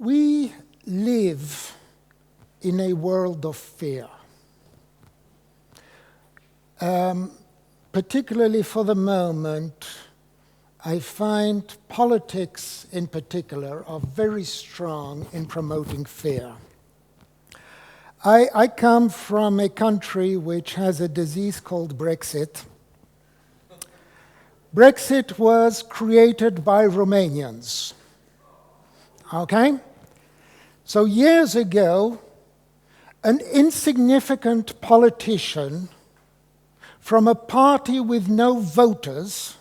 We live in a world of fear. Particularly for the moment, I find politics in particular are very strong in promoting fear. I come from a country which has a disease called Brexit. Brexit was created by Romanians. Okay? So years ago, an insignificant politician from a party with no voters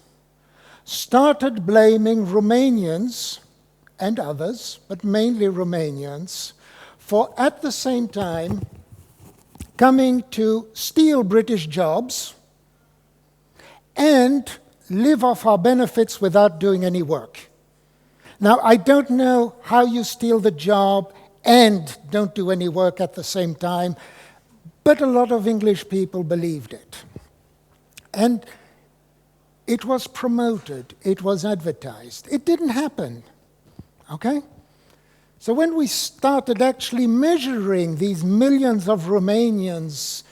started blaming Romanians and others, but mainly Romanians, for at the same time coming to steal British jobs and live off our benefits without doing any work. Now, I don't know how you steal the job and don't do any work at the same time, but a lot of English people believed it. And it was promoted, it was advertised. It didn't happen, okay? So when we started actually measuring these millions of Romanians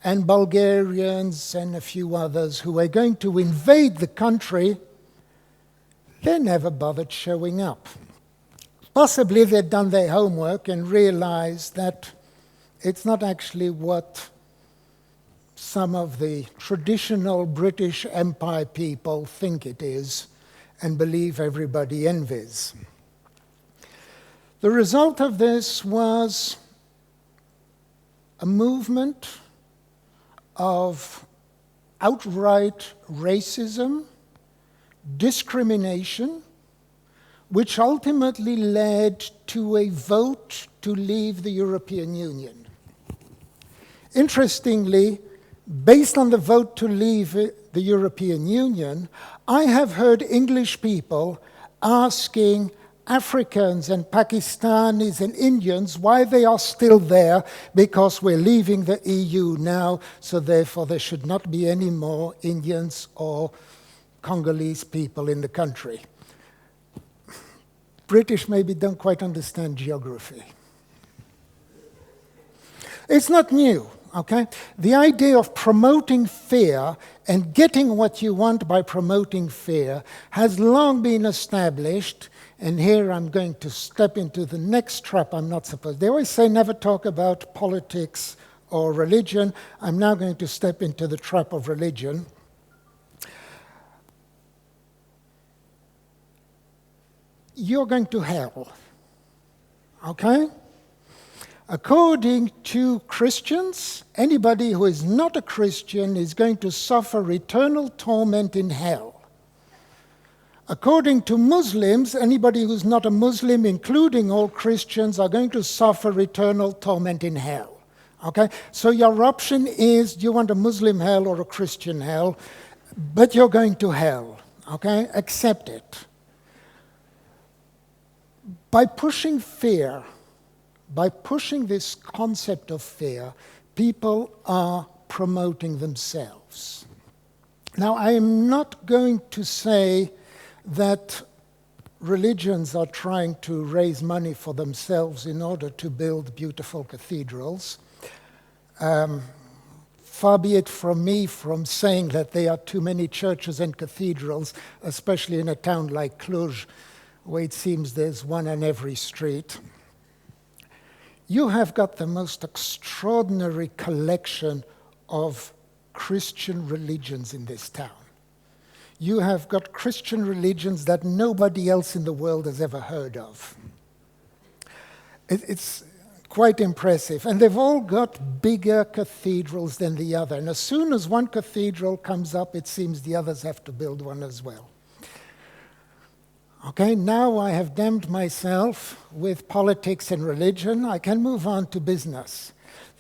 and Bulgarians and a few others who were going to invade the country, they never bothered showing up. Possibly they'd done their homework and realized that it's not actually what some of the traditional British Empire people think it is and believe everybody envies. The result of this was a movement of outright racism, discrimination, which ultimately led to a vote to leave the European Union. Interestingly, based on the vote to leave the European Union, I have heard English people asking Africans and Pakistanis and Indians why they are still there, because we're leaving the EU now, so therefore there should not be any more Indians or Congolese people in the country. British maybe don't quite understand geography. It's not new, okay? The idea of promoting fear and getting what you want by promoting fear has long been established, and here I'm going to step into the next trap I'm not supposed. They always say never talk about politics or religion. I'm now going to step into the trap of religion. You're going to hell, okay? According to Christians, anybody who is not a Christian is going to suffer eternal torment in hell. According to Muslims, anybody who's not a Muslim, including all Christians, are going to suffer eternal torment in hell. Okay? So your option is, do you want a Muslim hell or a Christian hell? But you're going to hell. Okay? Accept it. By pushing fear, by pushing this concept of fear, people are promoting themselves. Now, I am not going to say that religions are trying to raise money for themselves in order to build beautiful cathedrals. Far be it from me from saying that there are too many churches and cathedrals, especially in a town like Cluj, where it seems there's one on every street. You have got the most extraordinary collection of Christian religions in this town. You have got Christian religions that nobody else in the world has ever heard of. It's quite impressive. And they've all got bigger cathedrals than the other. And as soon as one cathedral comes up, it seems the others have to build one as well. Okay, now I have damned myself with politics and religion. I can move on to business.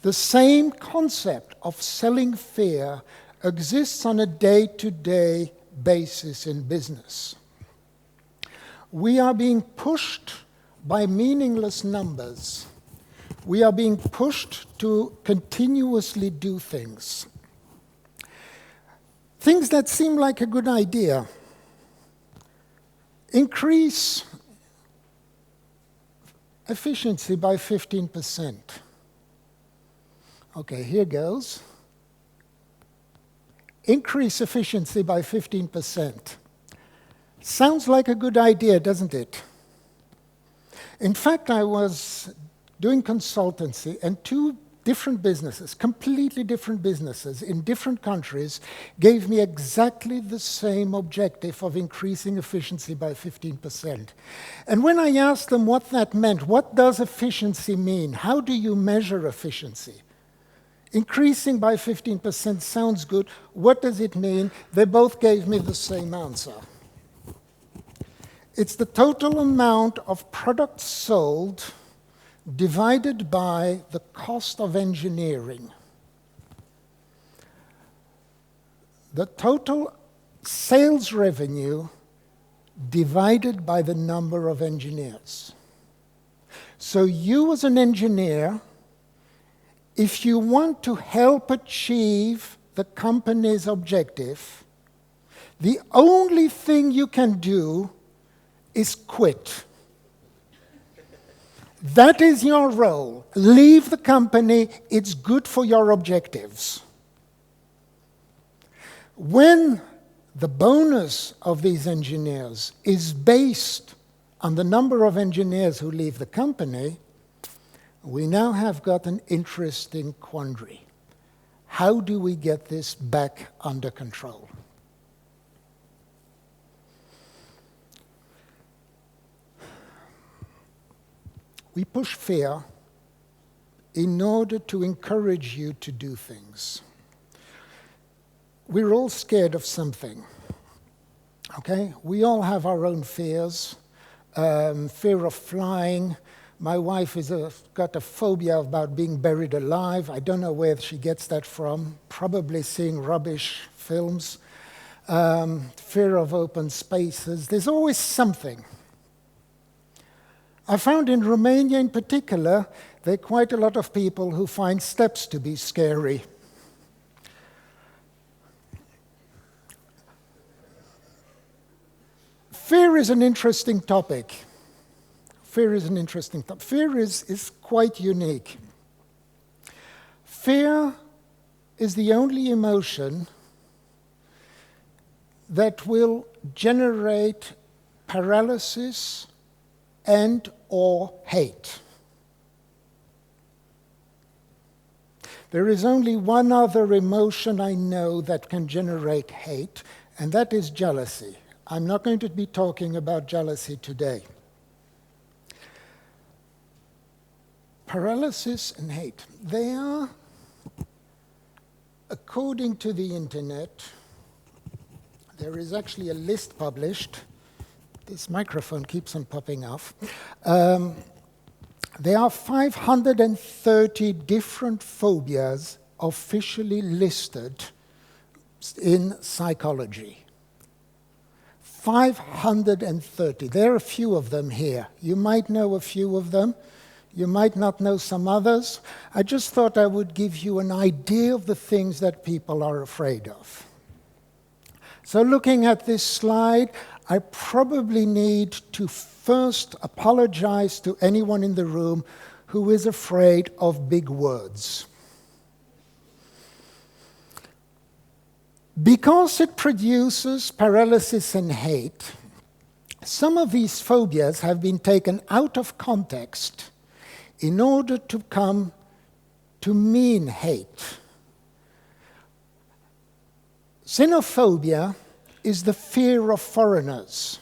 The same concept of selling fear exists on a day-to-day basis in business. We are being pushed by meaningless numbers. We are being pushed to continuously do things. Things that seem like a good idea. Increase efficiency by 15%. Okay, here goes. Increase efficiency by 15%. Sounds like a good idea, doesn't it? In fact, I was doing consultancy, and two different businesses, completely different businesses in different countries, gave me exactly the same objective of increasing efficiency by 15%. And when I asked them what that meant, what does efficiency mean? How do you measure efficiency? Increasing by 15% sounds good. What does it mean? They both gave me the same answer. It's the total amount of products sold divided by the cost of engineering. The total sales revenue divided by the number of engineers. So you as an engineer, if you want to help achieve the company's objective, the only thing you can do is quit. That is your role. Leave the company. It's good for your objectives. When the bonus of these engineers is based on the number of engineers who leave the company, we now have got an interesting quandary. How do we get this back under control? We push fear in order to encourage you to do things. We're all scared of something, okay? We all have our own fears. Fear of flying. My wife has got a phobia about being buried alive. I don't know where she gets that from. Probably seeing rubbish films. Fear of open spaces. There's always something. I found in Romania in particular, there are quite a lot of people who find steps to be scary. Fear is an interesting topic. Fear is an interesting topic. Fear is quite unique. Fear is the only emotion that will generate paralysis and or hate. There is only one other emotion I know that can generate hate, and that is jealousy. I'm not going to be talking about jealousy today. Paralysis and hate. They are, according to the internet, there is actually a list published. This microphone keeps on popping off. There are 530 different phobias officially listed in psychology. 530. There are a few of them here. You might know a few of them. You might not know some others. I just thought I would give you an idea of the things that people are afraid of. So looking at this slide, I probably need to first apologize to anyone in the room who is afraid of big words. Because it produces paralysis and hate, some of these phobias have been taken out of context in order to come to mean hate. Xenophobia is the fear of foreigners.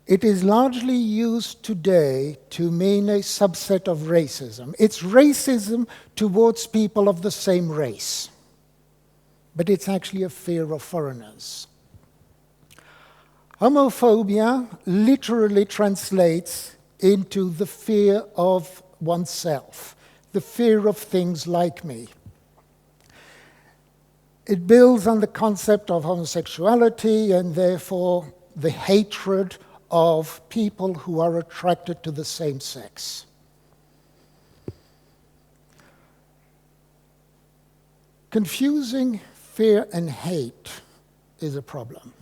It is largely used today to mean a subset of racism. It's racism towards people of the same race, but it's actually a fear of foreigners. Homophobia literally translates into the fear of oneself, the fear of things like me. It builds on the concept of homosexuality and therefore the hatred of people who are attracted to the same sex. Confusing fear and hate is a problem.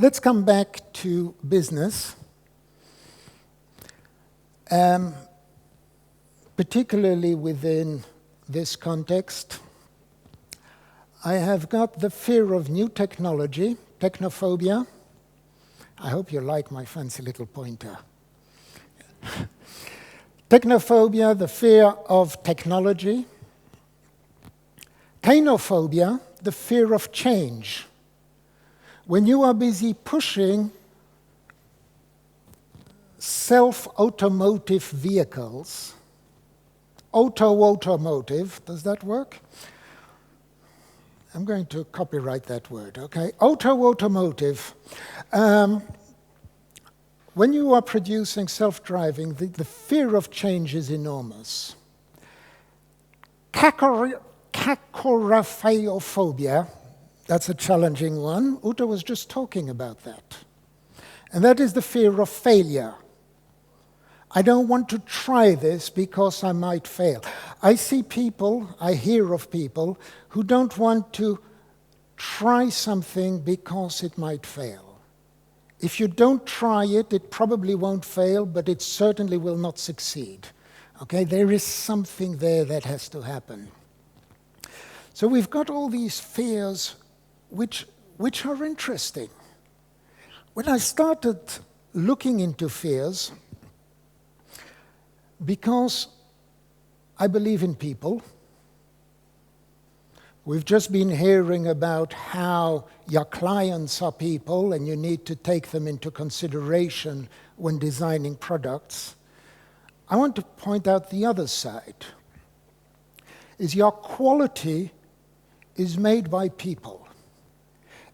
Let's come back to business. particularly within this context. I have got the fear of new technology, technophobia. I hope you like my fancy little pointer. Technophobia, the fear of technology. Cainophobia, the fear of change. When you are busy pushing self-automotive vehicles, automotive, does that work? I'm going to copyright that word, okay? Automotive. When you are producing self-driving, the fear of change is enormous. Kakorophaiophobia, that's a challenging one. Uta was just talking about that. And that is the fear of failure. I don't want to try this because I might fail. I see people, I hear of people, who don't want to try something because it might fail. If you don't try it, it probably won't fail, but it certainly will not succeed. Okay, there is something there that has to happen. So we've got all these fears which are interesting. When I started looking into fears, because I believe in people, we've just been hearing about how your clients are people and you need to take them into consideration when designing products. I want to point out the other side, is your quality is made by people.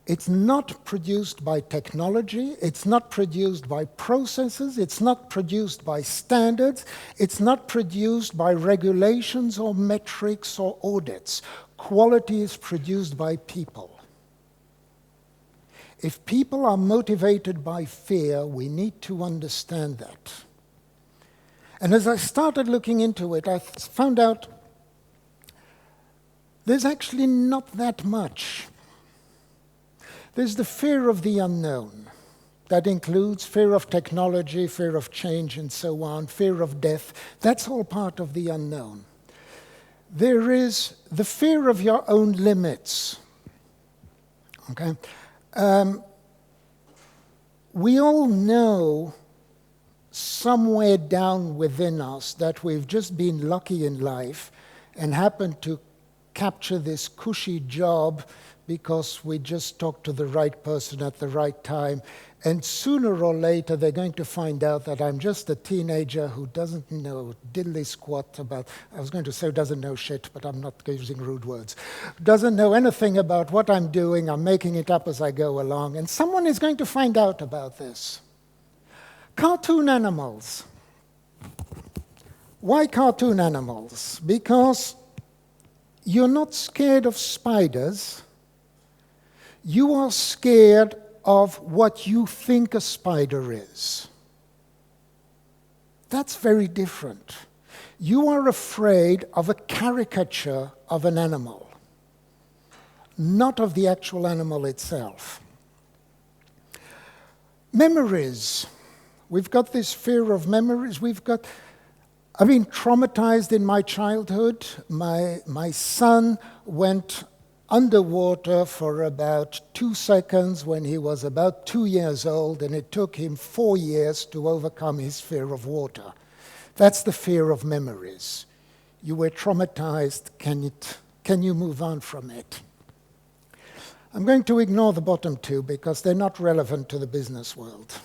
It's not produced by technology, it's not produced by processes, it's not produced by standards, it's not produced by regulations or metrics or audits. Quality is produced by people. If people are motivated by fear, we need to understand that. And as I started looking into it, I found out there's actually not that much. There's the fear of the unknown. That includes fear of technology, fear of change, and so on, fear of death. That's all part of the unknown. There is the fear of your own limits. Okay? We all know somewhere down within us that we've just been lucky in life and happened to capture this cushy job because we just talked to the right person at the right time. And sooner or later, they're going to find out that I'm just a teenager who doesn't know diddly squat about, I was going to say doesn't know shit, but I'm not using rude words. Doesn't know anything about what I'm doing. I'm making it up as I go along. And someone is going to find out about this. Cartoon animals. Why cartoon animals? Because you're not scared of spiders. You are scared of what you think a spider is. That's very different. You are afraid of a caricature of an animal, not of the actual animal itself. Memories. We've got this fear of memories. I've been traumatized in my childhood. My son went underwater for about 2 seconds when he was about 2 years old, and it took him 4 years to overcome his fear of water. That's the fear of memories. You were traumatized. Can you move on from it? I'm going to ignore the bottom two because they're not relevant to the business world.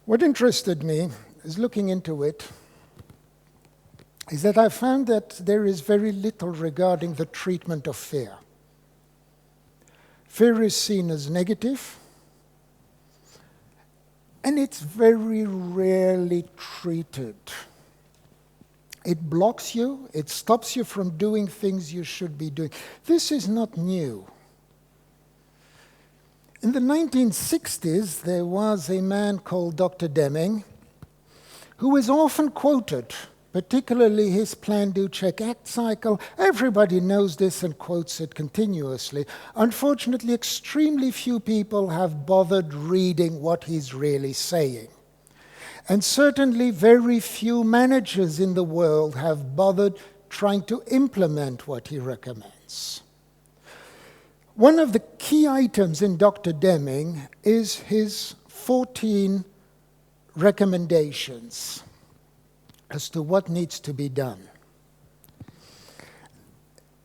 What interested me is looking into it is that I found that there is very little regarding the treatment of fear. Fear is seen as negative, and it's very rarely treated. It blocks you, it stops you from doing things you should be doing. This is not new. In the 1960s, there was a man called Dr. Deming, who is often quoted particularly his plan, do, check, act cycle. Everybody knows this and quotes it continuously. Unfortunately, extremely few people have bothered reading what he's really saying. And certainly very few managers in the world have bothered trying to implement what he recommends. One of the key items in Dr. Deming is his 14 recommendations as to what needs to be done.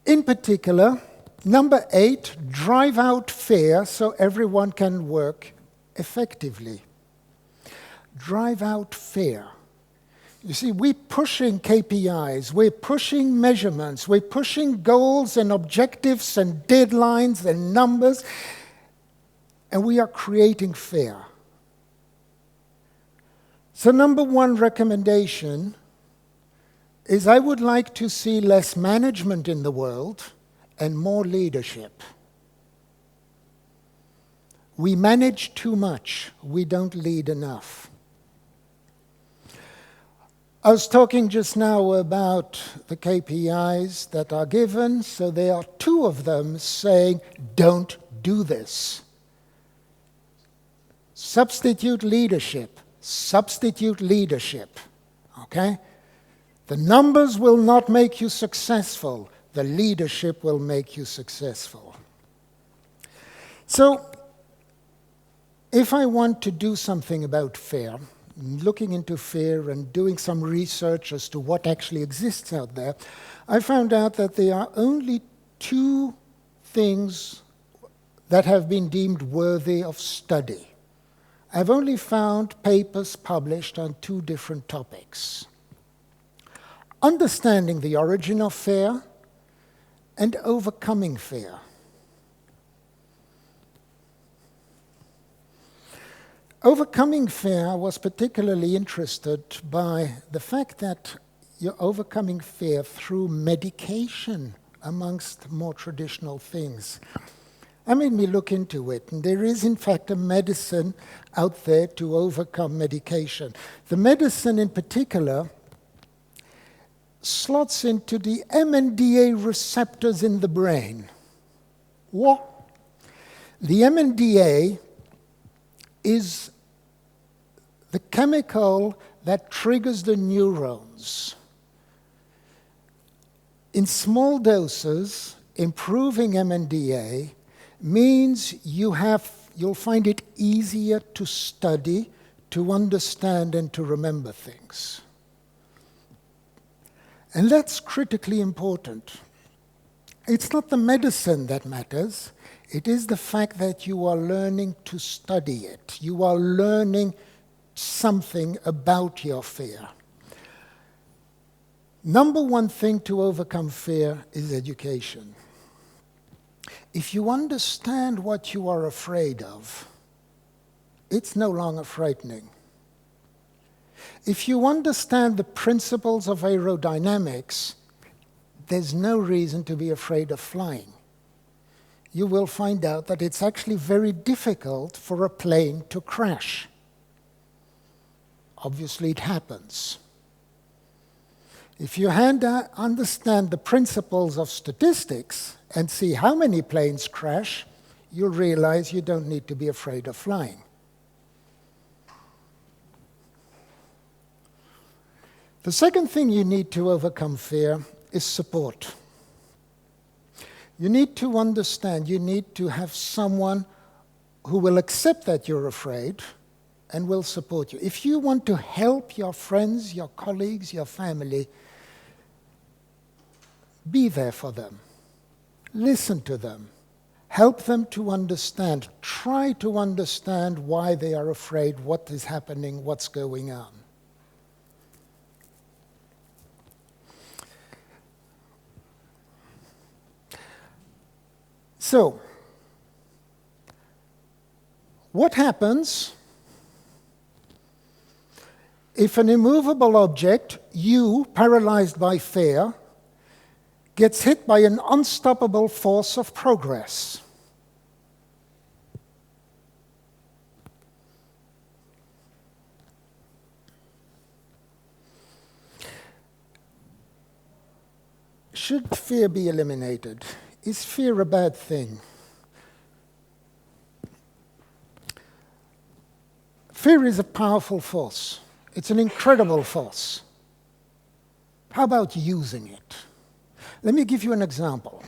In particular, number 8, drive out fear so everyone can work effectively. Drive out fear. You see, we're pushing KPIs, we're pushing measurements, we're pushing goals and objectives and deadlines and numbers, and we are creating fear. So number 1 recommendation is I would like to see less management in the world and more leadership. We manage too much, we don't lead enough. I was talking just now about the KPIs that are given, so there are 2 of them saying, don't do this. Substitute leadership, okay? The numbers will not make you successful, the leadership will make you successful. So, if I want to do something about fear, looking into fear and doing some research as to what actually exists out there, I found out that there are only 2 things that have been deemed worthy of study. I've only found papers published on 2 different topics: understanding the origin of fear and overcoming fear. Overcoming fear, I was particularly interested by the fact that you're overcoming fear through medication, amongst more traditional things. That made me look into it, and there is in fact a medicine out there to overcome medication. The medicine in particular slots into the NMDA receptors in the brain. What? The NMDA is the chemical that triggers the neurons. In small doses, improving NMDA means you'll find it easier to study, to understand, and to remember things. And that's critically important. It's not the medicine that matters. It is the fact that you are learning to study it. You are learning something about your fear. Number 1 thing to overcome fear is education. If you understand what you are afraid of, it's no longer frightening. If you understand the principles of aerodynamics, there's no reason to be afraid of flying. You will find out that it's actually very difficult for a plane to crash. Obviously, it happens. If you understand the principles of statistics and see how many planes crash, you'll realize you don't need to be afraid of flying. The second thing you need to overcome fear is support. You need to understand, you need to have someone who will accept that you're afraid and will support you. If you want to help your friends, your colleagues, your family, be there for them. Listen to them. Help them to understand. Try to understand why they are afraid, what is happening, what's going on. So, what happens if an immovable object, you, paralyzed by fear, gets hit by an unstoppable force of progress? Should fear be eliminated? Is fear a bad thing? Fear is a powerful force. It's an incredible force. How about using it? Let me give you an example.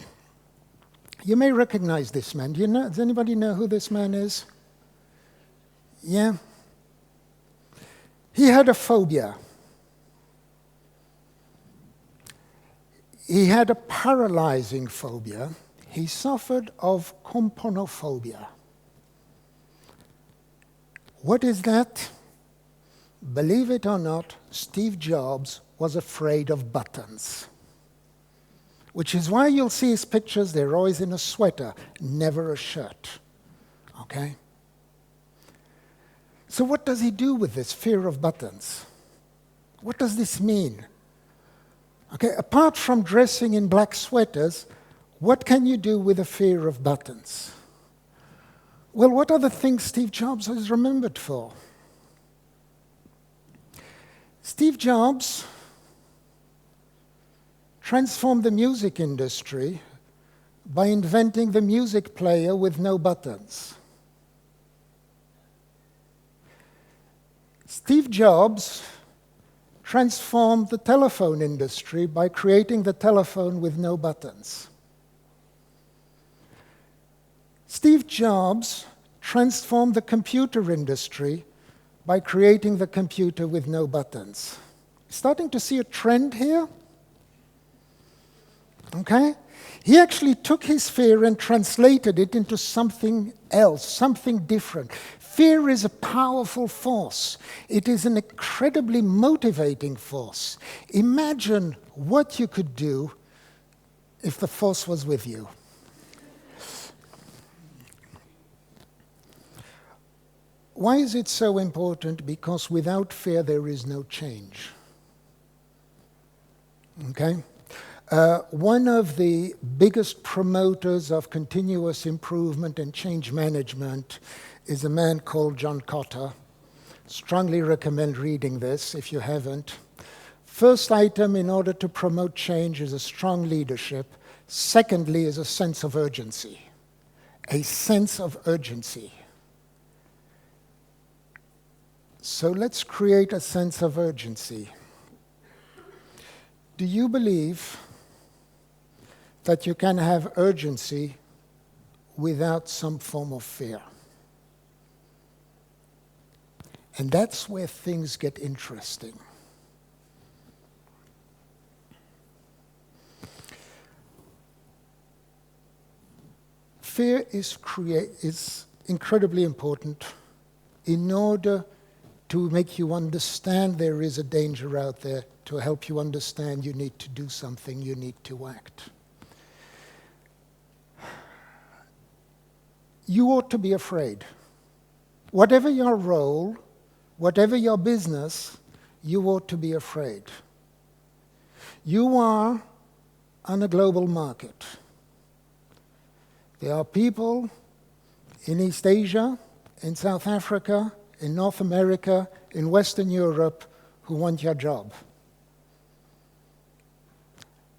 You may recognize this man. Does anybody know who this man is? Yeah? He had a phobia. He had a paralyzing phobia. He suffered of componophobia. What is that? Believe it or not, Steve Jobs was afraid of buttons. Which is why you'll see his pictures, they're always in a sweater, never a shirt. Okay? So what does he do with this fear of buttons? What does this mean? Okay, apart from dressing in black sweaters, what can you do with a fear of buttons? Well, what are the things Steve Jobs is remembered for? Steve Jobs transformed the music industry by inventing the music player with no buttons. Steve Jobs transformed the telephone industry by creating the telephone with no buttons. Steve Jobs transformed the computer industry by creating the computer with no buttons. Starting to see a trend here? Okay? He actually took his fear and translated it into something else, something different. Fear is a powerful force. It is an incredibly motivating force. Imagine what you could do if the force was with you. Why is it so important? Because without fear, there is no change. Okay? One of the biggest promoters of continuous improvement and change management is a man called John Kotter. Strongly recommend reading this if you haven't. First item in order to promote change is a strong leadership. Secondly is a sense of urgency. A sense of urgency. So let's create a sense of urgency. Do you believe that you can have urgency without some form of fear? And that's where things get interesting. Fear is incredibly important in order to make you understand there is a danger out there, to help you understand you need to do something, you need to act. You ought to be afraid. Whatever your role, whatever your business, you ought to be afraid. You are on a global market. There are people in East Asia, in South Africa, in North America, in Western Europe, who want your job.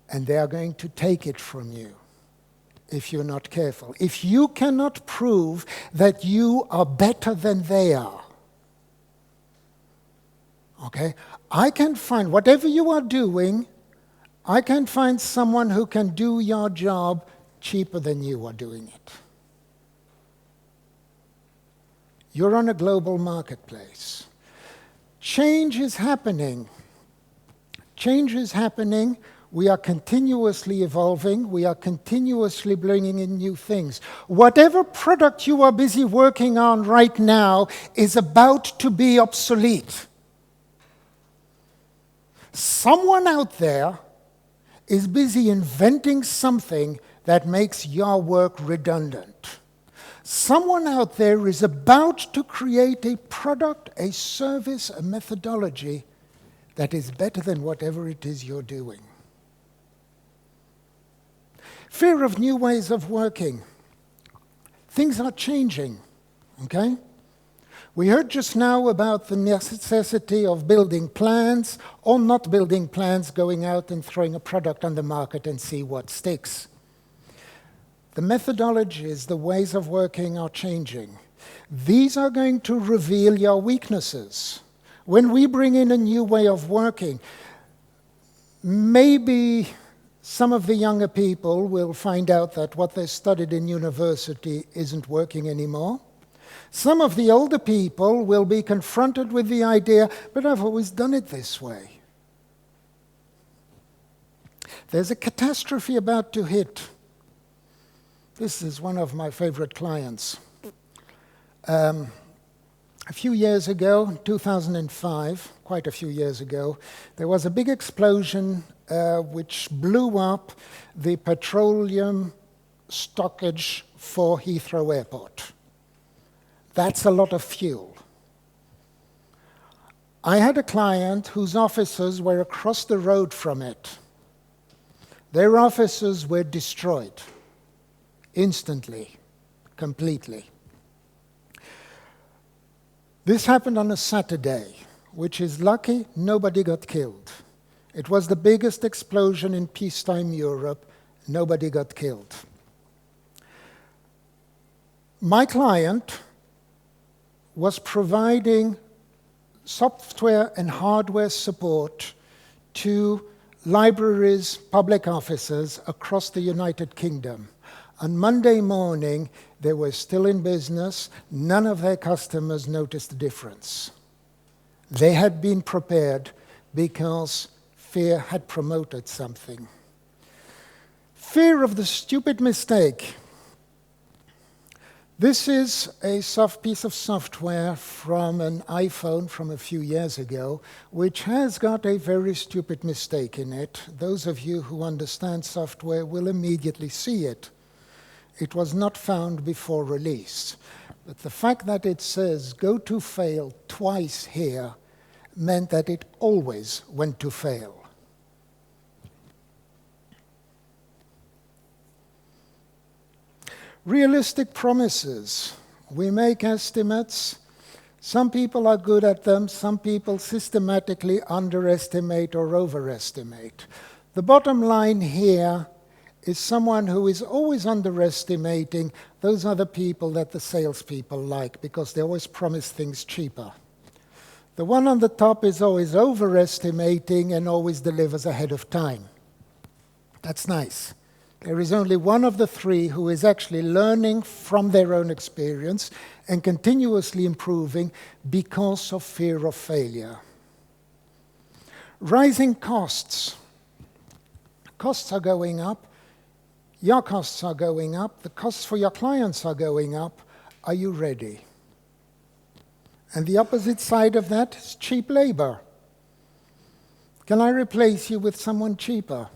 And they are going to take it from you if you're not careful. If you cannot prove that you are better than they are, okay? I can find, whatever you are doing, I can find someone who can do your job cheaper than you are doing it. You're on a global marketplace. Change is happening. Change is happening. We are continuously evolving. We are continuously bringing in new things. Whatever product you are busy working on right now is about to be obsolete. Someone out there is busy inventing something that makes your work redundant. Someone out there is about to create a product, a service, a methodology that is better than whatever it is you're doing. Fear of new ways of working. Things are changing, okay? We heard just now about the necessity of building plans or not building plans, going out and throwing a product on the market and see what sticks. The methodologies, the ways of working are changing. These are going to reveal your weaknesses. When we bring in a new way of working, maybe some of the younger people will find out that what they studied in university isn't working anymore. Some of the older people will be confronted with the idea, but I've always done it this way. There's a catastrophe about to hit. This is one of my favorite clients. A few years ago, 2005, quite a few years ago, there was a big explosion which blew up the petroleum stockage for Heathrow Airport. That's a lot of fuel. I had a client whose offices were across the road from it. Their offices were destroyed instantly, completely. This happened on a Saturday, which is lucky nobody got killed. It was the biggest explosion in peacetime Europe. Nobody got killed. My client was providing software and hardware support to libraries, public offices across the United Kingdom. On Monday morning, they were still in business. None of their customers noticed the difference. They had been prepared because fear had promoted something. Fear of the stupid mistake. This is a soft piece of software from an iPhone from a few years ago, which has got a very stupid mistake in it. Those of you who understand software will immediately see it. It was not found before release. But the fact that it says go to fail twice here meant that it always went to fail. Realistic promises. We make estimates. Some people are good at them. Some people systematically underestimate or overestimate. The bottom line here is someone who is always underestimating. Those are the people that the salespeople like because they always promise things cheaper. The one on the top is always overestimating and always delivers ahead of time. That's nice. There is only one of the three who is actually learning from their own experience and continuously improving because of fear of failure. Rising costs. Costs are going up. Your costs are going up. The costs for your clients are going up. Are you ready? And the opposite side of that is cheap labor. Can I replace you with someone cheaper?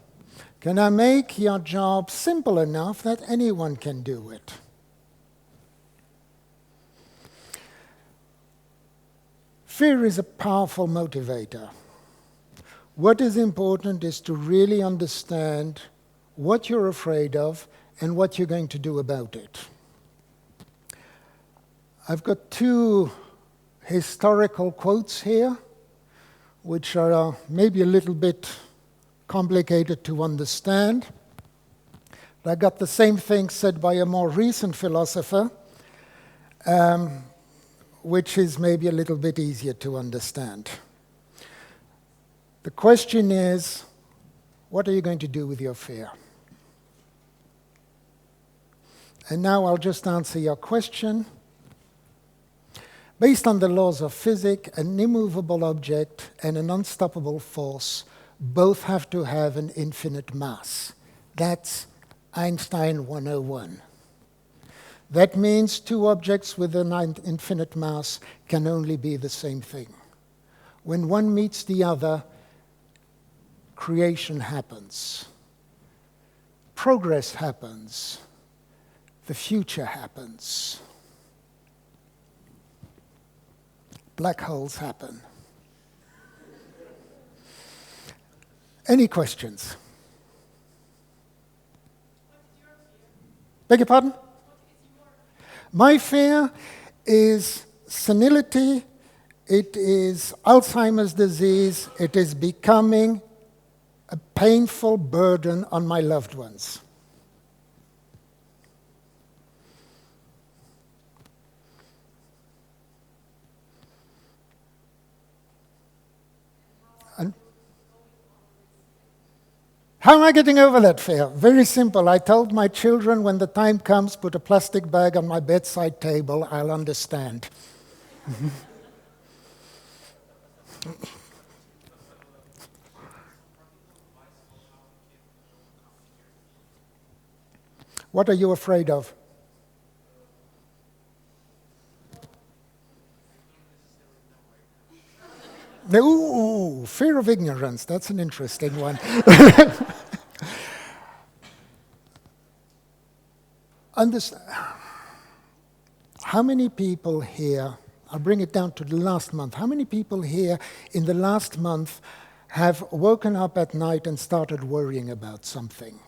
Can I make your job simple enough that anyone can do it? Fear is a powerful motivator. What is important is to really understand what you're afraid of and what you're going to do about it. I've got two historical quotes here, which are maybe a little bit complicated to understand. But I got the same thing said by a more recent philosopher, which is maybe a little bit easier to understand. The question is, what are you going to do with your fear? And now I'll just answer your question. Based on the laws of physics, an immovable object and an unstoppable force both have to have an infinite mass. That's Einstein 101. That means two objects with an infinite mass can only be the same thing. When one meets the other, creation happens. Progress happens. The future happens. Black holes happen. Any questions? Beg your pardon? My fear is senility, it is Alzheimer's disease, it is becoming a painful burden on my loved ones. And how am I getting over that fear? Very simple. I told my children, when the time comes, put a plastic bag on my bedside table, I'll understand. What are you afraid of? Ooh, fear of ignorance. That's an interesting one. How many people here, I'll bring it down to the last month, how many people here in the last month have woken up at night and started worrying about something?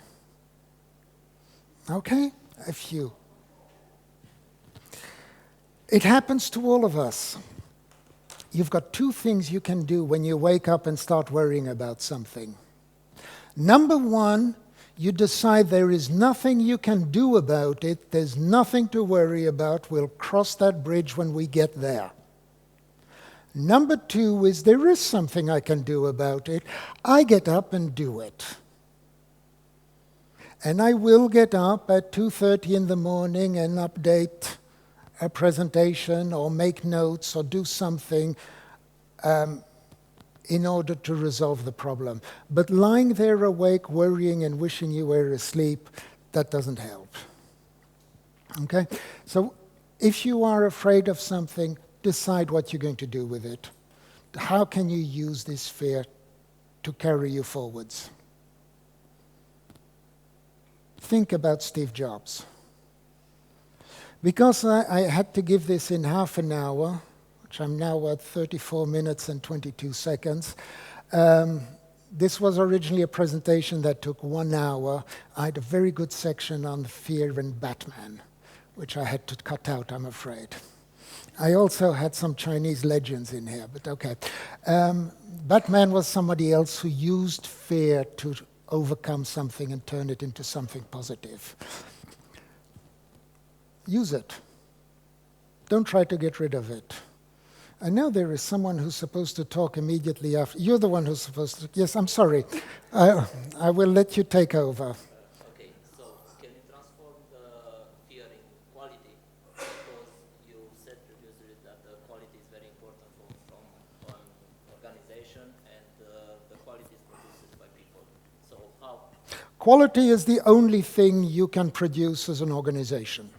Okay, a few. It happens to all of us. You've got two things you can do when you wake up and start worrying about something. Number one, you decide there is nothing you can do about it, there's nothing to worry about, we'll cross that bridge when we get there. Number two is there is something I can do about it, I get up and do it. And I will get up at 2:30 in the morning and update a presentation or make notes or do something in order to resolve the problem. But lying there awake, worrying and wishing you were asleep, that doesn't help. Okay? So if you are afraid of something, decide what you're going to do with it. How can you use this fear to carry you forwards? Think about Steve Jobs. Because I had to give this in half an hour, which I'm now at 34 minutes and 22 seconds, this was originally a presentation that took 1 hour. I had a very good section on fear and Batman, which I had to cut out, I'm afraid. I also had some Chinese legends in here, but okay. Batman was somebody else who used fear to overcome something and turn it into something positive. Use it. Don't try to get rid of it. I know there is someone who's supposed to talk immediately after. You're the one who's supposed to. Yes, I'm sorry. I will let you take over. Okay, so can you transform the fear in quality? Because you said previously that the quality is very important from an organization, and the quality is produced by people. So how? Quality is the only thing you can produce as an organization.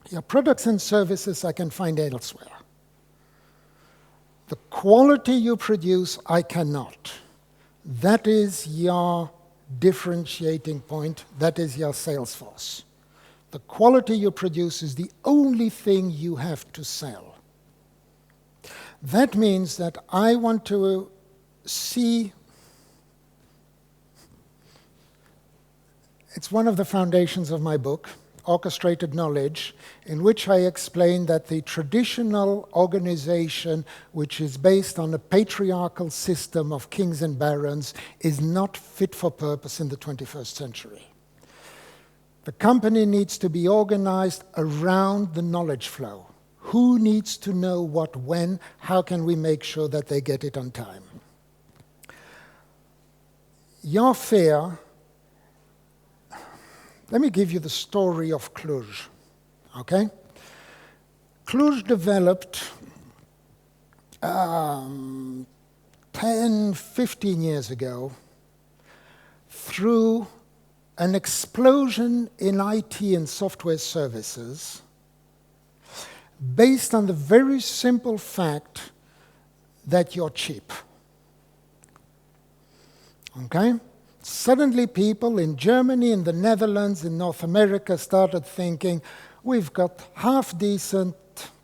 Your products and services I can find elsewhere. The quality you produce, I cannot. That is your differentiating point. That is your sales force. The quality you produce is the only thing you have to sell. That means that I want to see. It's one of the foundations of my book, Orchestrated Knowledge, in which I explain that the traditional organization, which is based on a patriarchal system of kings and barons, is not fit for purpose in the 21st century. The company needs to be organized around the knowledge flow. Who needs to know what when? How can we make sure that they get it on time? Your fear. Let me give you the story of Cluj, okay? Cluj developed 10, 15 years ago through an explosion in IT and software services based on the very simple fact that you're cheap, okay? Suddenly people in Germany, in the Netherlands, in North America started thinking, we've got half-decent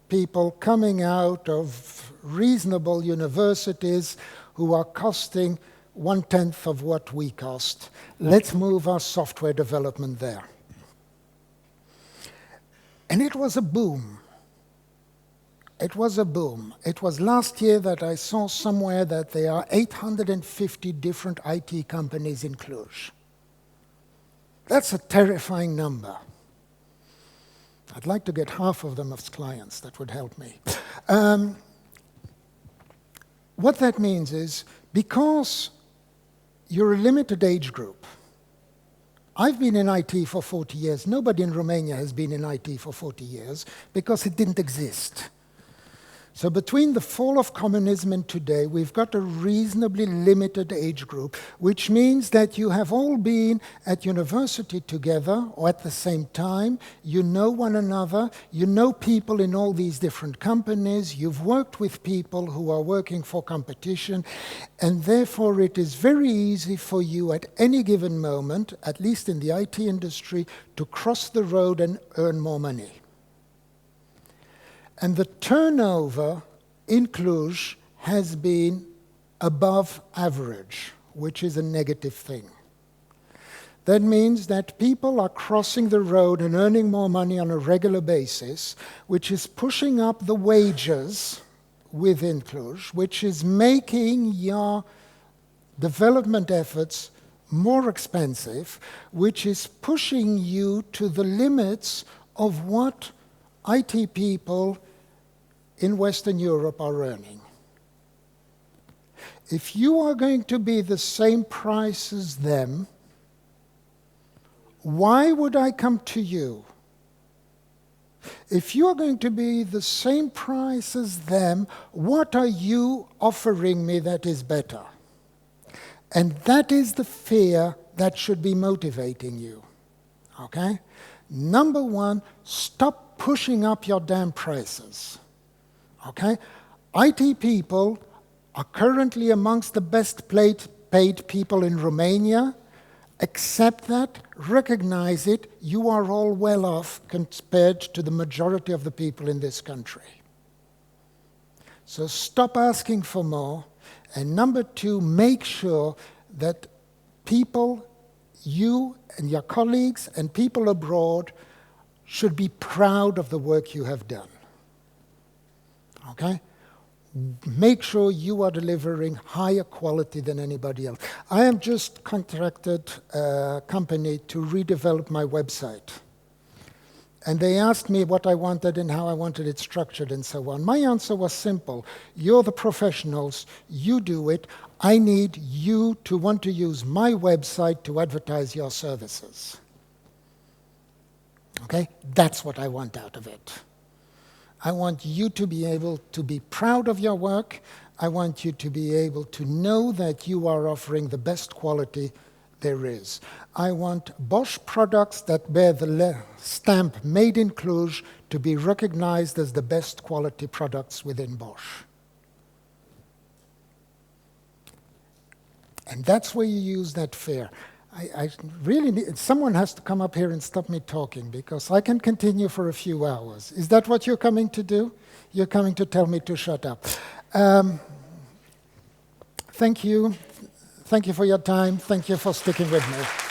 people coming out of reasonable universities who are costing 1/10 of what we cost. Let's move our software development there. And it was a boom. It was a boom. It was last year that I saw somewhere that there are 850 different IT companies in Cluj. That's a terrifying number. I'd like to get half of them as clients. That would help me. What that means is, because you're a limited age group, I've been in IT for 40 years. Nobody in Romania has been in IT for 40 years because it didn't exist. So between the fall of communism and today, we've got a reasonably limited age group, which means that you have all been at university together or at the same time. You know one another. You know people in all these different companies. You've worked with people who are working for competition. And therefore, it is very easy for you at any given moment, at least in the IT industry, to cross the road and earn more money. And the turnover in Cluj has been above average, which is a negative thing. That means that people are crossing the road and earning more money on a regular basis, which is pushing up the wages within Cluj, which is making your development efforts more expensive, which is pushing you to the limits of what IT people in Western Europe are earning. If you are going to be the same price as them, why would I come to you? If you are going to be the same price as them, what are you offering me that is better? And that is the fear that should be motivating you. Okay? Number one, stop pushing up your damn prices. Okay? IT people are currently amongst the best paid people in Romania. Accept that, recognize it, you are all well off compared to the majority of the people in this country. So stop asking for more. And number two, make sure that people, you and your colleagues and people abroad, should be proud of the work you have done. Okay? Make sure you are delivering higher quality than anybody else. I have just contracted a company to redevelop my website. And they asked me what I wanted and how I wanted it structured and so on. My answer was simple. You're the professionals. You do it. I need you to want to use my website to advertise your services. Okay? That's what I want out of it. I want you to be able to be proud of your work. I want you to be able to know that you are offering the best quality there is. I want Bosch products that bear the stamp made in Cluj to be recognized as the best quality products within Bosch. And that's where you use that fear. I really need, someone has to come up here and stop me talking, because I can continue for a few hours. Is that what you're coming to do? You're coming to tell me to shut up. Thank you. Thank you for your time. Thank you for sticking with me.